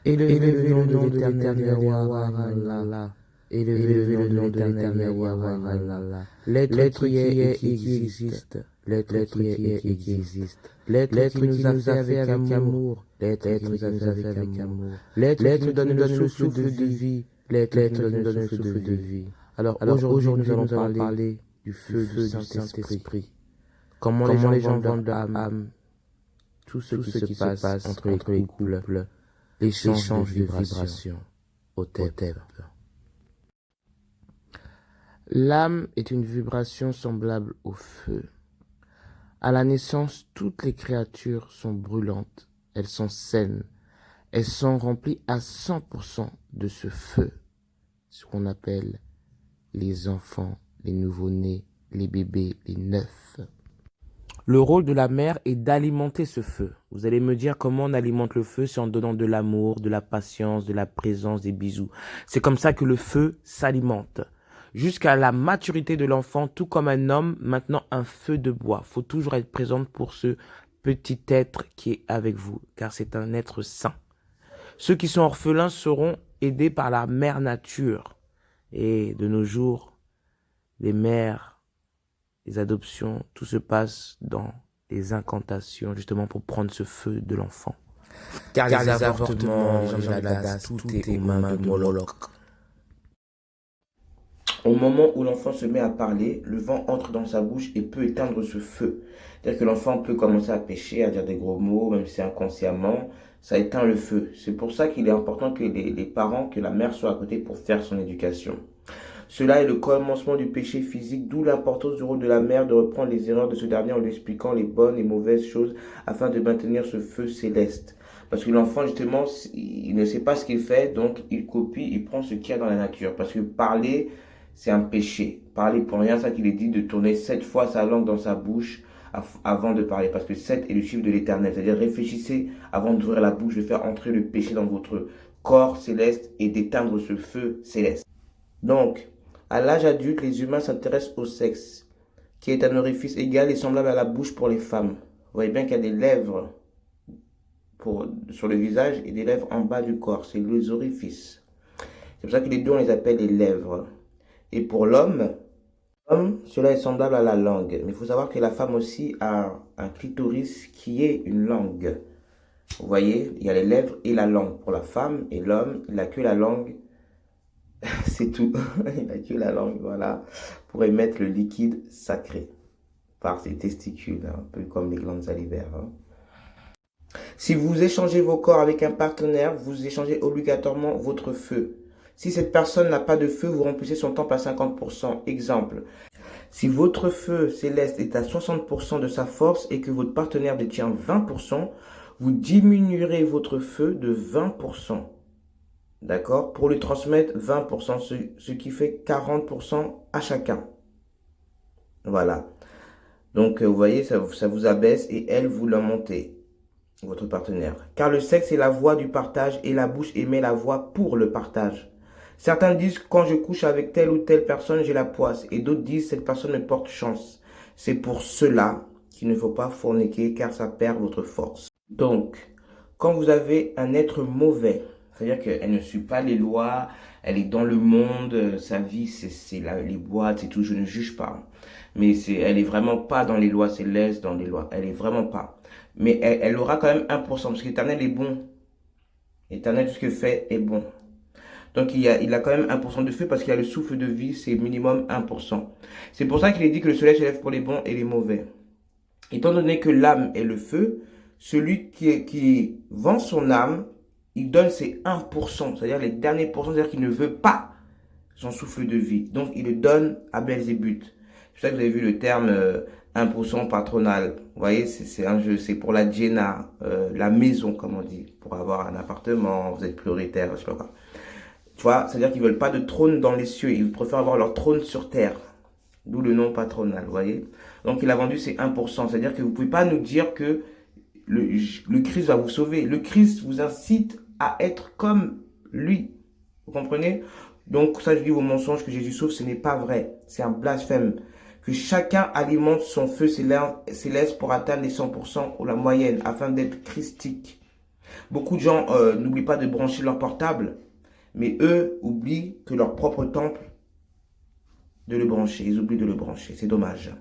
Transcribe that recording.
Élevez le nom de l'Éternel Yahweh Allah. Élevez le nom de l'Éternel Yahweh Allah. L'être qui est et qui existe. L'être qui est et qui existe. L'être qui nous a fait avec amour. L'être qui nous a fait avec amour. L'être qui donne le souffle de vie. L'être qui nous donne le souffle de vie. Alors aujourd'hui, nous allons parler du feu du Saint-Esprit. Comment les gens vendent leur âme. Tout ce qui se passe entre les couples. L'échange de vibrations au thème. L'âme est une vibration semblable au feu. À la naissance, toutes les créatures sont brûlantes, elles sont saines, elles sont remplies à 100% de ce feu, ce qu'on appelle les enfants, les nouveau-nés, les bébés, les neufs. Le rôle de la mère est d'alimenter ce feu. Vous allez me dire comment on alimente le feu, c'est en donnant de l'amour, de la patience, de la présence, des bisous. C'est comme ça que le feu s'alimente. Jusqu'à la maturité de l'enfant, tout comme un homme, maintenant un feu de bois. Il faut toujours être présente pour ce petit être qui est avec vous, car c'est un être saint. Ceux qui sont orphelins seront aidés par la mère nature. Et de nos jours, les mères, les adoptions, tout se passe dans les incantations, justement pour prendre ce feu de l'enfant. Car les avortements, les gens de la DAS, tout est aux mains de Moloch. Au moment où l'enfant se met à parler, le vent entre dans sa bouche et peut éteindre ce feu. C'est-à-dire que l'enfant peut commencer à pécher, à dire des gros mots, même si inconsciemment, ça éteint le feu. C'est pour ça qu'il est important que les parents, que la mère soit à côté pour faire son éducation. Cela est le commencement du péché physique, d'où l'importance du rôle de la mère de reprendre les erreurs de ce dernier en lui expliquant les bonnes et mauvaises choses afin de maintenir ce feu céleste. Parce que l'enfant, justement, il ne sait pas ce qu'il fait, donc il copie, il prend ce qu'il y a dans la nature. Parce que parler, c'est un péché. Parler pour rien, ça qu'il est dit de tourner 7 fois sa langue dans sa bouche avant de parler. Parce que 7 est le chiffre de l'éternel. C'est-à-dire réfléchissez avant d'ouvrir la bouche, de faire entrer le péché dans votre corps céleste et d'éteindre ce feu céleste. Donc, à l'âge adulte, les humains s'intéressent au sexe, qui est un orifice égal et semblable à la bouche pour les femmes. Vous voyez bien qu'il y a des lèvres sur le visage et des lèvres en bas du corps. C'est les orifices. C'est pour ça que les deux, on les appelle les lèvres. Et pour l'homme, cela est semblable à la langue. Mais il faut savoir que la femme aussi a un clitoris qui est une langue. Vous voyez, il y a les lèvres et la langue pour la femme. Et l'homme, il n'a que la langue. C'est tout. Il n'a que la langue, voilà, pour émettre le liquide sacré par ses testicules, un peu comme les glandes salivaires. Si vous échangez vos corps avec un partenaire, vous échangez obligatoirement votre feu. Si cette personne n'a pas de feu, vous remplissez son temps par 50%. Exemple, si votre feu céleste est à 60% de sa force et que votre partenaire détient 20%, vous diminuerez votre feu de 20%. D'accord? Pour lui transmettre 20%, ce qui fait 40% à chacun. Voilà. Donc, vous voyez, ça vous abaisse et elle, vous la montez, votre partenaire. Car le sexe est la voie du partage et la bouche émet la voix pour le partage. Certains disent, quand je couche avec telle ou telle personne, j'ai la poisse. Et d'autres disent, cette personne me porte chance. C'est pour cela qu'il ne faut pas forniquer, car ça perd votre force. Donc, quand vous avez un être mauvais, c'est-à-dire qu'elle ne suit pas les lois, elle est dans le monde, sa vie, c'est les boîtes, c'est tout, je ne juge pas. Mais elle est vraiment pas dans les lois célestes, dans les lois, elle est vraiment pas. Mais elle aura quand même 1%, parce que l'Éternel est bon. L'Éternel, tout ce qu'il fait est bon. Donc il a quand même 1% de feu, parce qu'il y a le souffle de vie, c'est minimum 1%. C'est pour ça qu'il est dit que le soleil se lève pour les bons et les mauvais. Étant donné que l'âme est le feu, celui qui vend son âme, il donne ses 1%, c'est-à-dire les derniers pourcents, c'est-à-dire qu'il ne veut pas son souffle de vie. Donc, il le donne à Belzébuth. C'est pour ça que vous avez vu le terme 1% patronal. Vous voyez, c'est un jeu, c'est pour la djena, la maison, comme on dit, pour avoir un appartement, vous êtes prioritaire, je sais pas quoi. Tu vois, c'est-à-dire qu'ils ne veulent pas de trône dans les cieux, ils préfèrent avoir leur trône sur terre. D'où le nom patronal, vous voyez. Donc, il a vendu ses 1%, c'est-à-dire que vous ne pouvez pas nous dire que le Christ va vous sauver. Le Christ vous incite à être comme lui. Vous comprenez? Donc, ça, je dis vos mensonges que Jésus sauve, ce n'est pas vrai. C'est un blasphème. Que chacun alimente son feu céleste pour atteindre les 100% ou la moyenne, afin d'être christique. Beaucoup de gens n'oublient pas de brancher leur portable, mais eux oublient que leur propre temple de le brancher. Ils oublient de le brancher. C'est dommage.